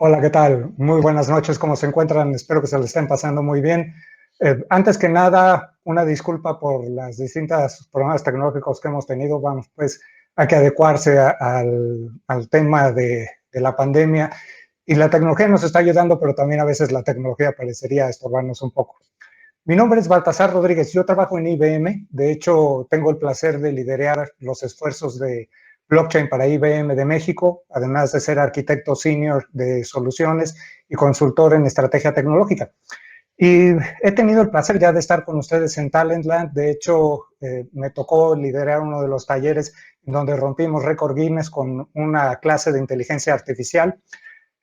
Hola, ¿qué tal? Muy buenas noches, ¿cómo se encuentran? Espero que se lo estén pasando muy bien. Antes que nada, una disculpa por las distintas problemas tecnológicos que hemos tenido. Vamos, pues hay que adecuarse al tema de la pandemia y la tecnología nos está ayudando, pero también a veces la tecnología parecería estorbarnos un poco. Mi nombre es Baltasar Rodríguez, yo trabajo en IBM, de hecho tengo el placer de liderar los esfuerzos de blockchain para IBM de México, además de ser arquitecto senior de soluciones y consultor en estrategia tecnológica. Y he tenido el placer ya de estar con ustedes en Talentland, de hecho me tocó liderar uno de los talleres donde rompimos récord Guinness con una clase de inteligencia artificial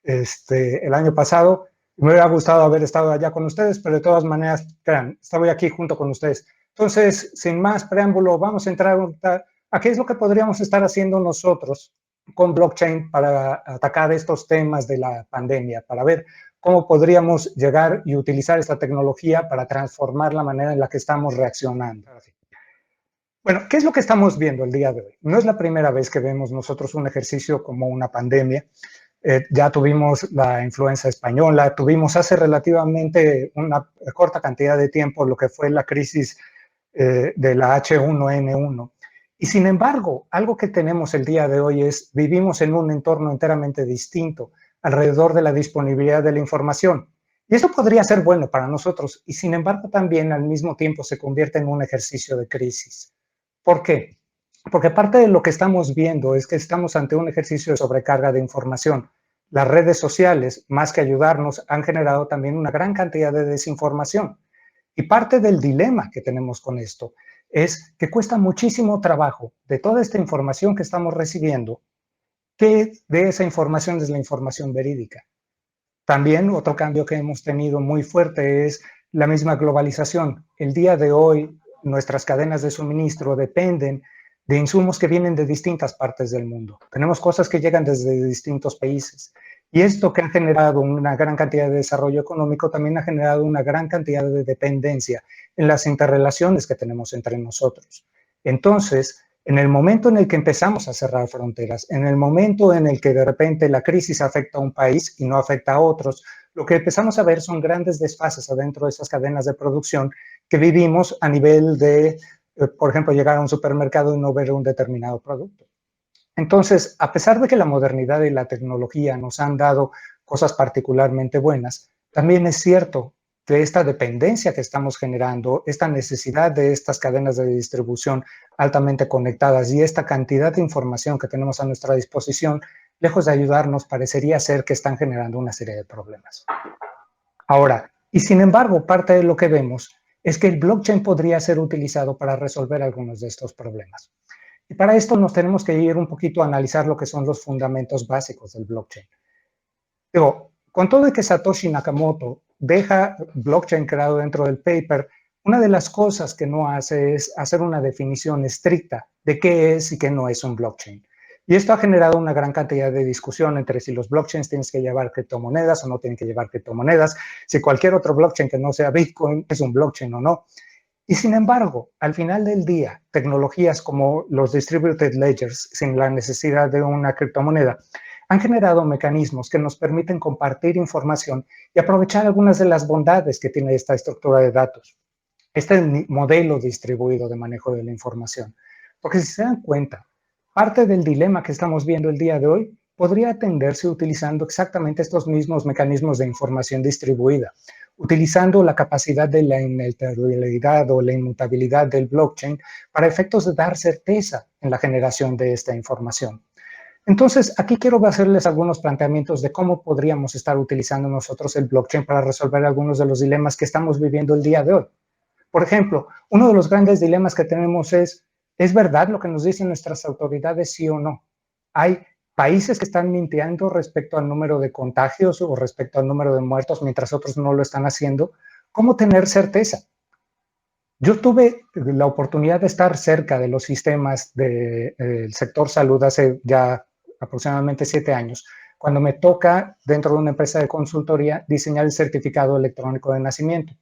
el año pasado. Me hubiera gustado haber estado allá con ustedes, pero de todas maneras, crean, estoy aquí junto con ustedes. Entonces, sin más preámbulo, vamos a entrar a qué es lo que podríamos estar haciendo nosotros con blockchain para atacar estos temas de la pandemia, para ver cómo podríamos llegar y utilizar esta tecnología para transformar la manera en la que estamos reaccionando. Bueno, ¿qué es lo que estamos viendo el día de hoy? No es la primera vez que vemos nosotros un ejercicio como una pandemia. Ya tuvimos la influenza española, tuvimos hace relativamente una corta cantidad de tiempo lo que fue la crisis de la H1N1. Y sin embargo, algo que tenemos el día de hoy es, vivimos en un entorno enteramente distinto alrededor de la disponibilidad de la información. Y eso podría ser bueno para nosotros, y sin embargo también al mismo tiempo se convierte en un ejercicio de crisis. ¿Por qué? Porque parte de lo que estamos viendo es que estamos ante un ejercicio de sobrecarga de información. Las redes sociales, más que ayudarnos, han generado también una gran cantidad de desinformación. Y parte del dilema que tenemos con esto es que cuesta muchísimo trabajo de toda esta información que estamos recibiendo, que de esa información es la información verídica. También otro cambio que hemos tenido muy fuerte es la misma globalización. El día de hoy, nuestras cadenas de suministro dependen de insumos que vienen de distintas partes del mundo. Tenemos cosas que llegan desde distintos países. Y esto que ha generado una gran cantidad de desarrollo económico también ha generado una gran cantidad de dependencia en las interrelaciones que tenemos entre nosotros. Entonces, en el momento en el que empezamos a cerrar fronteras, en el momento en el que de repente la crisis afecta a un país y no afecta a otros, lo que empezamos a ver son grandes desfases adentro de esas cadenas de producción que vivimos a nivel de, por ejemplo, llegar a un supermercado y no ver un determinado producto. Entonces, a pesar de que la modernidad y la tecnología nos han dado cosas particularmente buenas, también es cierto que esta dependencia que estamos generando, esta necesidad de estas cadenas de distribución altamente conectadas y esta cantidad de información que tenemos a nuestra disposición, lejos de ayudarnos, parecería ser que están generando una serie de problemas. Ahora, y sin embargo, parte de lo que vemos es que el blockchain podría ser utilizado para resolver algunos de estos problemas. Y para esto nos tenemos que ir un poquito a analizar lo que son los fundamentos básicos del blockchain. Digo, con todo de que Satoshi Nakamoto deja blockchain creado dentro del paper, una de las cosas que no hace es hacer una definición estricta de qué es y qué no es un blockchain. Y esto ha generado una gran cantidad de discusión entre si los blockchains tienen que llevar criptomonedas o no tienen que llevar criptomonedas, si cualquier otro blockchain que no sea Bitcoin es un blockchain o no. Y sin embargo, al final del día, tecnologías como los distributed ledgers, sin la necesidad de una criptomoneda, han generado mecanismos que nos permiten compartir información y aprovechar algunas de las bondades que tiene esta estructura de datos, este modelo distribuido de manejo de la información. Porque si se dan cuenta, parte del dilema que estamos viendo el día de hoy podría atenderse utilizando exactamente estos mismos mecanismos de información distribuida, utilizando la capacidad de la inalterabilidad o la inmutabilidad del blockchain para efectos de dar certeza en la generación de esta información. Entonces, aquí quiero hacerles algunos planteamientos de cómo podríamos estar utilizando nosotros el blockchain para resolver algunos de los dilemas que estamos viviendo el día de hoy. Por ejemplo, uno de los grandes dilemas que tenemos ¿es verdad lo que nos dicen nuestras autoridades, sí o no? Hay países que están mintiendo respecto al número de contagios o respecto al número de muertos, mientras otros no lo están haciendo. ¿Cómo tener certeza? Yo tuve la oportunidad de estar cerca de los sistemas del sector salud hace ya aproximadamente 7 años, cuando me toca, dentro de una empresa de consultoría, diseñar el certificado electrónico de nacimiento.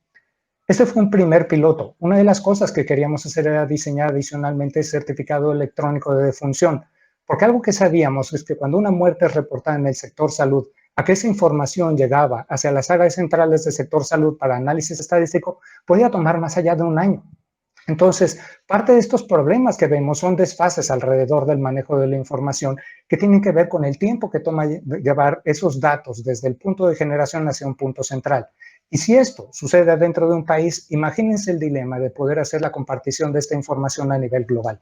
Este fue un primer piloto. Una de las cosas que queríamos hacer era diseñar adicionalmente el certificado electrónico de defunción, porque algo que sabíamos es que cuando una muerte es reportada en el sector salud, a que esa información llegaba hacia las áreas centrales del sector salud para análisis estadístico, podía tomar más allá de un año. Entonces, parte de estos problemas que vemos son desfases alrededor del manejo de la información que tienen que ver con el tiempo que toma llevar esos datos desde el punto de generación hacia un punto central. Y si esto sucede dentro de un país, imagínense el dilema de poder hacer la compartición de esta información a nivel global.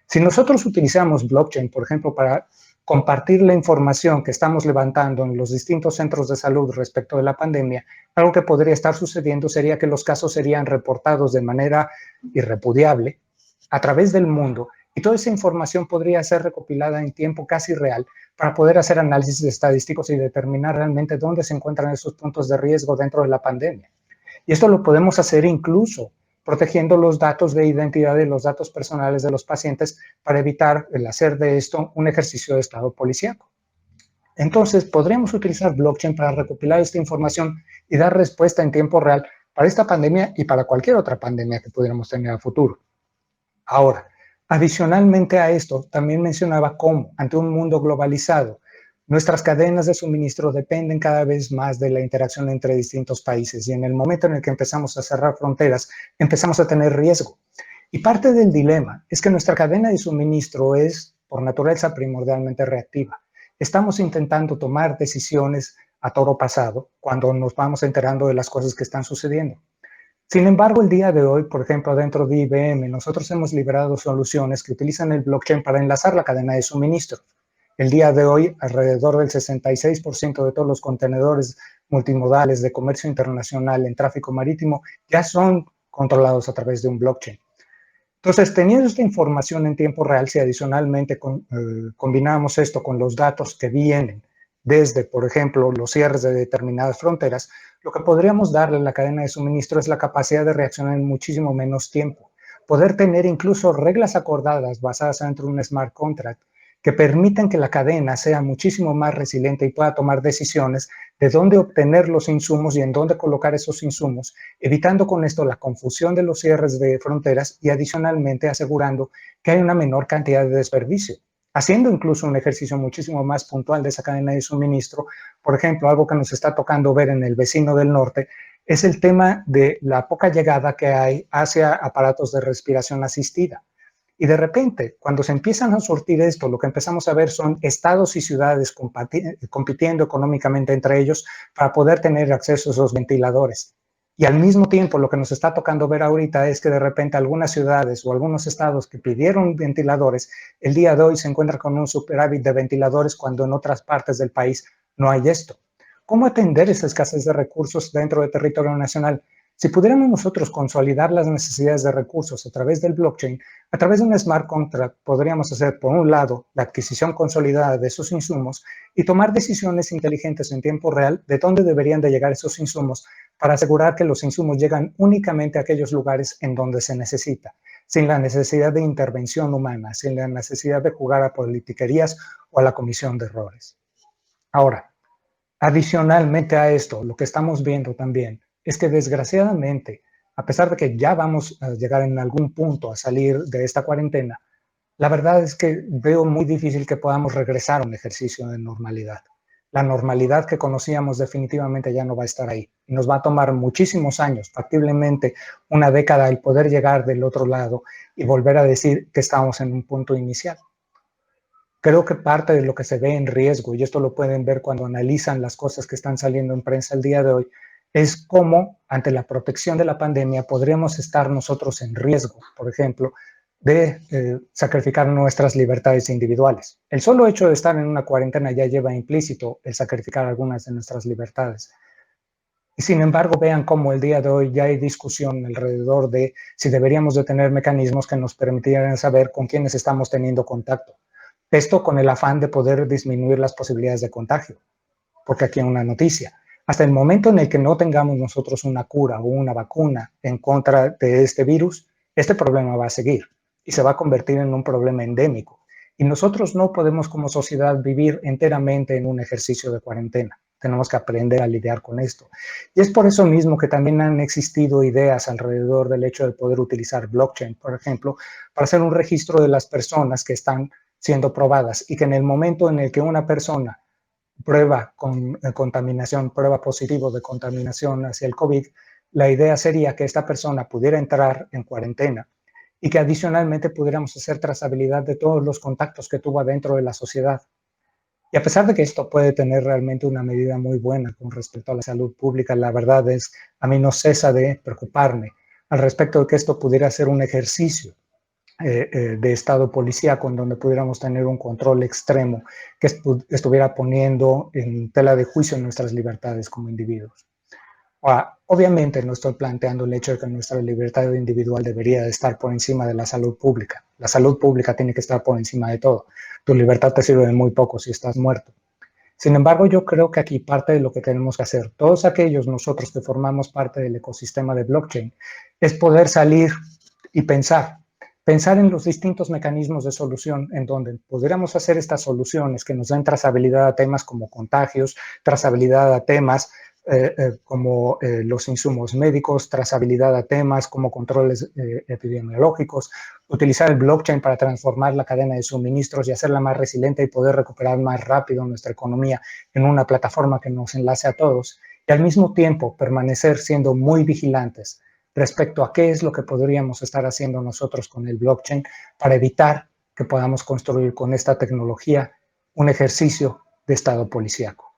Si nosotros utilizamos blockchain, por ejemplo, para compartir la información que estamos levantando en los distintos centros de salud respecto de la pandemia, algo que podría estar sucediendo sería que los casos serían reportados de manera irrepudiable a través del mundo y toda esa información podría ser recopilada en tiempo casi real para poder hacer análisis estadísticos y determinar realmente dónde se encuentran esos puntos de riesgo dentro de la pandemia. Y esto lo podemos hacer incluso protegiendo los datos de identidad y los datos personales de los pacientes para evitar el hacer de esto un ejercicio de estado policíaco. Entonces, podríamos utilizar blockchain para recopilar esta información y dar respuesta en tiempo real para esta pandemia y para cualquier otra pandemia que pudiéramos tener a futuro. Ahora, adicionalmente a esto, también mencionaba cómo, ante un mundo globalizado, nuestras cadenas de suministro dependen cada vez más de la interacción entre distintos países y en el momento en el que empezamos a cerrar fronteras, empezamos a tener riesgo. Y parte del dilema es que nuestra cadena de suministro es, por naturaleza, primordialmente reactiva. Estamos intentando tomar decisiones a toro pasado cuando nos vamos enterando de las cosas que están sucediendo. Sin embargo, el día de hoy, por ejemplo, dentro de IBM, nosotros hemos liberado soluciones que utilizan el blockchain para enlazar la cadena de suministro. El día de hoy, alrededor del 66% de todos los contenedores multimodales de comercio internacional en tráfico marítimo ya son controlados a través de un blockchain. Entonces, teniendo esta información en tiempo real, si adicionalmente combinamos esto con los datos que vienen desde, por ejemplo, los cierres de determinadas fronteras, lo que podríamos darle a la cadena de suministro es la capacidad de reaccionar en muchísimo menos tiempo. Poder tener incluso reglas acordadas basadas dentro de un smart contract que permitan que la cadena sea muchísimo más resiliente y pueda tomar decisiones de dónde obtener los insumos y en dónde colocar esos insumos, evitando con esto la confusión de los cierres de fronteras y adicionalmente asegurando que hay una menor cantidad de desperdicio, haciendo incluso un ejercicio muchísimo más puntual de esa cadena de suministro. Por ejemplo, algo que nos está tocando ver en el vecino del norte es el tema de la poca llegada que hay hacia aparatos de respiración asistida. Y de repente, cuando se empiezan a surtir esto, lo que empezamos a ver son estados y ciudades compitiendo económicamente entre ellos para poder tener acceso a esos ventiladores. Y al mismo tiempo, lo que nos está tocando ver ahorita es que de repente algunas ciudades o algunos estados que pidieron ventiladores, el día de hoy se encuentran con un superávit de ventiladores cuando en otras partes del país no hay esto. ¿Cómo atender esa escasez de recursos dentro del territorio nacional? Si pudiéramos nosotros consolidar las necesidades de recursos a través del blockchain, a través de un smart contract podríamos hacer, por un lado, la adquisición consolidada de esos insumos y tomar decisiones inteligentes en tiempo real de dónde deberían de llegar esos insumos para asegurar que los insumos llegan únicamente a aquellos lugares en donde se necesita, sin la necesidad de intervención humana, sin la necesidad de jugar a politiquerías o a la comisión de errores. Ahora, adicionalmente a esto, lo que estamos viendo también es que desgraciadamente, a pesar de que ya vamos a llegar en algún punto a salir de esta cuarentena, la verdad es que veo muy difícil que podamos regresar a un ejercicio de normalidad. La normalidad que conocíamos definitivamente ya no va a estar ahí. Y nos va a tomar muchísimos años, factiblemente una década, el poder llegar del otro lado y volver a decir que estamos en un punto inicial. Creo que parte de lo que se ve en riesgo, y esto lo pueden ver cuando analizan las cosas que están saliendo en prensa el día de hoy, es cómo ante la protección de la pandemia podríamos estar nosotros en riesgo, por ejemplo, de sacrificar nuestras libertades individuales. El solo hecho de estar en una cuarentena ya lleva implícito el sacrificar algunas de nuestras libertades. Y sin embargo, vean cómo el día de hoy ya hay discusión alrededor de si deberíamos de tener mecanismos que nos permitieran saber con quiénes estamos teniendo contacto. Esto con el afán de poder disminuir las posibilidades de contagio. Porque aquí hay una noticia. Hasta el momento en el que no tengamos nosotros una cura o una vacuna en contra de este virus, este problema va a seguir y se va a convertir en un problema endémico. Y nosotros no podemos como sociedad vivir enteramente en un ejercicio de cuarentena. Tenemos que aprender a lidiar con esto. Y es por eso mismo que también han existido ideas alrededor del hecho de poder utilizar blockchain, por ejemplo, para hacer un registro de las personas que están siendo probadas y que en el momento en el que una persona prueba con contaminación, prueba positivo de contaminación hacia el COVID, la idea sería que esta persona pudiera entrar en cuarentena y que adicionalmente pudiéramos hacer trazabilidad de todos los contactos que tuvo dentro de la sociedad. Y a pesar de que esto puede tener realmente una medida muy buena con respecto a la salud pública, la verdad es, a mí no cesa de preocuparme al respecto de que esto pudiera ser un ejercicio de Estado policíaco en donde pudiéramos tener un control extremo que estuviera poniendo en tela de juicio nuestras libertades como individuos. Ahora, obviamente no estoy planteando el hecho de que nuestra libertad individual debería de estar por encima de la salud pública. La salud pública tiene que estar por encima de todo. Tu libertad te sirve de muy poco si estás muerto. Sin embargo, yo creo que aquí parte de lo que tenemos que hacer, todos aquellos nosotros que formamos parte del ecosistema de blockchain, es poder salir y pensar en los distintos mecanismos de solución en donde pudiéramos hacer estas soluciones que nos den trazabilidad a temas como contagios, trazabilidad a temas como los insumos médicos, trazabilidad a temas como controles epidemiológicos, utilizar el blockchain para transformar la cadena de suministros y hacerla más resiliente y poder recuperar más rápido nuestra economía en una plataforma que nos enlace a todos y al mismo tiempo permanecer siendo muy vigilantes respecto a qué es lo que podríamos estar haciendo nosotros con el blockchain para evitar que podamos construir con esta tecnología un ejercicio de Estado policíaco.